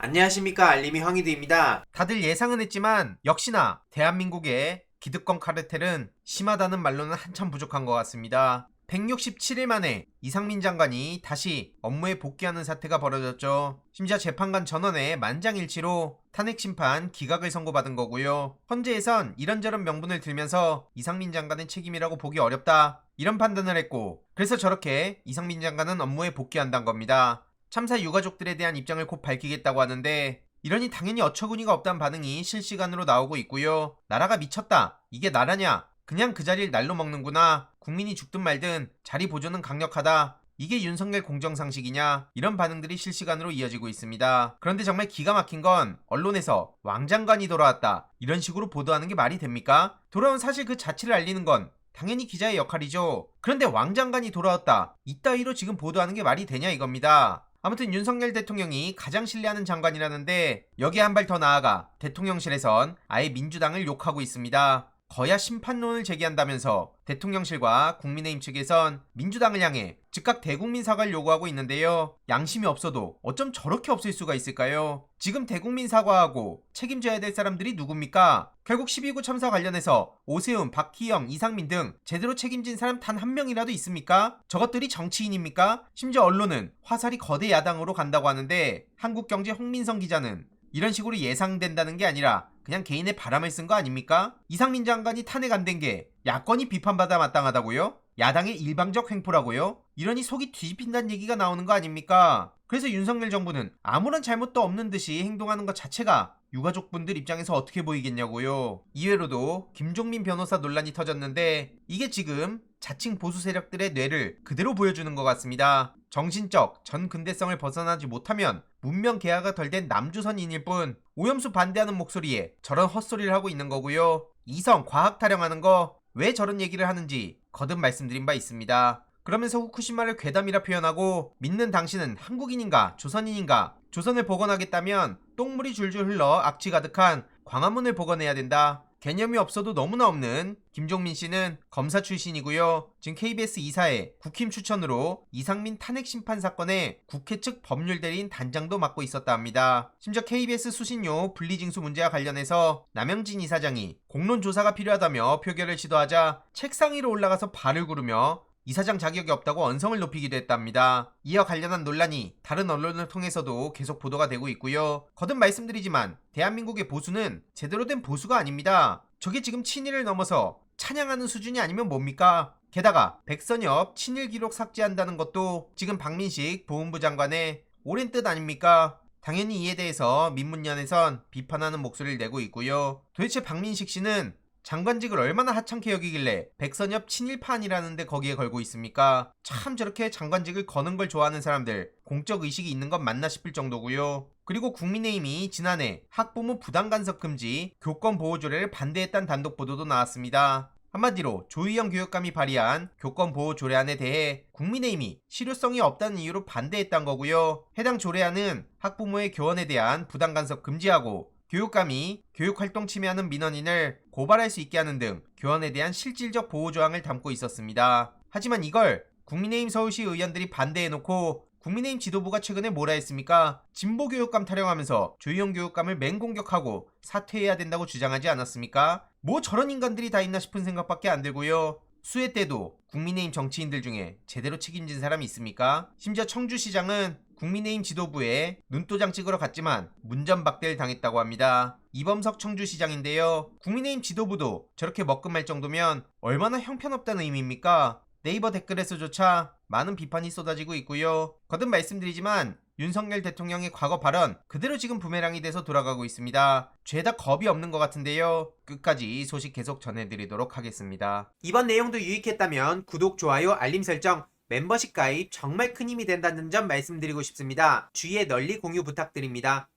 안녕하십니까, 알림이 황희두입니다. 다들 예상은 했지만 역시나 대한민국의 기득권 카르텔은 심하다는 말로는 한참 부족한 것 같습니다. 167일 만에 이상민 장관이 다시 업무에 복귀하는 사태가 벌어졌죠. 심지어 재판관 전원의 만장일치로 탄핵 심판 기각을 선고받은 거고요. 헌재에선 이런저런 명분을 들면서 이상민 장관의 책임이라고 보기 어렵다, 이런 판단을 했고, 그래서 저렇게 이상민 장관은 업무에 복귀한다는 겁니다. 참사 유가족들에 대한 입장을 곧 밝히겠다고 하는데, 이러니 당연히 어처구니가 없다는 반응이 실시간으로 나오고 있고요. 나라가 미쳤다, 이게 나라냐, 그냥 그 자리를 날로 먹는구나, 국민이 죽든 말든 자리 보존은 강력하다, 이게 윤석열 공정상식이냐, 이런 반응들이 실시간으로 이어지고 있습니다. 그런데 정말 기가 막힌 건 언론에서 왕장관이 돌아왔다, 이런 식으로 보도하는 게 말이 됩니까? 돌아온 사실 그 자체를 알리는 건 당연히 기자의 역할이죠. 그런데 왕장관이 돌아왔다, 이따위로 지금 보도하는 게 말이 되냐 이겁니다. 아무튼 윤석열 대통령이 가장 신뢰하는 장관이라는데, 여기에 한 발 더 나아가 대통령실에선 아예 민주당을 욕하고 있습니다. 거야 심판론을 제기한다면서 대통령실과 국민의힘 측에선 민주당을 향해 즉각 대국민 사과를 요구하고 있는데요. 양심이 없어도 어쩜 저렇게 없을 수가 있을까요? 지금 대국민 사과하고 책임져야 될 사람들이 누굽니까? 결국 12구 참사 관련해서 오세훈, 박희영, 이상민 등 제대로 책임진 사람 단 한 명이라도 있습니까? 저것들이 정치인입니까? 심지어 언론은 화살이 거대 야당으로 간다고 하는데, 한국경제 홍민성 기자는 이런 식으로 예상된다는 게 아니라 그냥 개인의 바람을 쓴 거 아닙니까? 이상민 장관이 탄핵 안 된 게 야권이 비판받아 마땅하다고요? 야당의 일방적 횡포라고요? 이러니 속이 뒤집힌다는 얘기가 나오는 거 아닙니까? 그래서 윤석열 정부는 아무런 잘못도 없는 듯이 행동하는 것 자체가 유가족분들 입장에서 어떻게 보이겠냐고요. 이외로도 김종민 변호사 논란이 터졌는데, 이게 지금 자칭 보수 세력들의 뇌를 그대로 보여주는 것 같습니다. 정신적 전근대성을 벗어나지 못하면 문명 개화가 덜 된 남조선인일 뿐, 오염수 반대하는 목소리에 저런 헛소리를 하고 있는 거고요. 이성 과학 타령하는 거 왜 저런 얘기를 하는지 거듭 말씀드린 바 있습니다. 그러면서 후쿠시마를 괴담이라 표현하고, 믿는 당신은 한국인인가 조선인인가, 조선을 복원하겠다면 똥물이 줄줄 흘러 악취 가득한 광화문을 복원해야 된다. 개념이 없어도 너무나 없는 김종민 씨는 검사 출신이고요. 지금 KBS 이사회 국힘 추천으로 이상민 탄핵 심판 사건의 국회 측 법률 대리인 단장도 맡고 있었다 합니다. 심지어 KBS 수신료 분리징수 문제와 관련해서 남영진 이사장이 공론 조사가 필요하다며 표결을 시도하자 책상 위로 올라가서 발을 구르며 이사장 자격이 없다고 언성을 높이기도 했답니다. 이와 관련한 논란이 다른 언론을 통해서도 계속 보도가 되고 있고요. 거듭 말씀드리지만 대한민국의 보수는 제대로 된 보수가 아닙니다. 저게 지금 친일을 넘어서 찬양하는 수준이 아니면 뭡니까? 게다가 백선엽 친일 기록 삭제한다는 것도 지금 박민식 보훈부 장관의 오랜 뜻 아닙니까? 당연히 이에 대해서 민문연에선 비판하는 목소리를 내고 있고요. 도대체 박민식 씨는 장관직을 얼마나 하찮게 여기길래 백선엽 친일파안이라는데 거기에 걸고 있습니까? 참, 저렇게 장관직을 거는 걸 좋아하는 사람들 공적 의식이 있는 건 맞나 싶을 정도고요. 그리고 국민의힘이 지난해 학부모 부당간섭 금지 교권 보호 조례를 반대했다는 단독 보도도 나왔습니다. 한마디로 조희영 교육감이 발의한 교권 보호 조례안에 대해 국민의힘이 실효성이 없다는 이유로 반대했다는 거고요. 해당 조례안은 학부모의 교원에 대한 부당간섭 금지하고, 교육감이 교육활동 침해하는 민원인을 고발할 수 있게 하는 등 교원에 대한 실질적 보호 조항을 담고 있었습니다. 하지만 이걸 국민의힘 서울시 의원들이 반대해놓고, 국민의힘 지도부가 최근에 뭐라 했습니까? 진보교육감 타령하면서 조희영 교육감을 맹공격하고 사퇴해야 된다고 주장하지 않았습니까? 뭐 저런 인간들이 다 있나 싶은 생각밖에 안 들고요. 수해 때도 국민의힘 정치인들 중에 제대로 책임진 사람이 있습니까? 심지어 청주시장은 국민의힘 지도부에 눈도장 찍으러 갔지만 문전박대를 당했다고 합니다. 이범석 청주시장인데요. 국민의힘 지도부도 저렇게 먹금할 정도면 얼마나 형편없다는 의미입니까? 네이버 댓글에서조차 많은 비판이 쏟아지고 있고요. 거듭 말씀드리지만 윤석열 대통령의 과거 발언 그대로 지금 부메랑이 돼서 돌아가고 있습니다. 죄다 겁이 없는 것 같은데요. 끝까지 소식 계속 전해드리도록 하겠습니다. 이번 내용도 유익했다면 구독, 좋아요, 알림 설정, 멤버십 가입 정말 큰 힘이 된다는 점 말씀드리고 싶습니다. 주위에 널리 공유 부탁드립니다.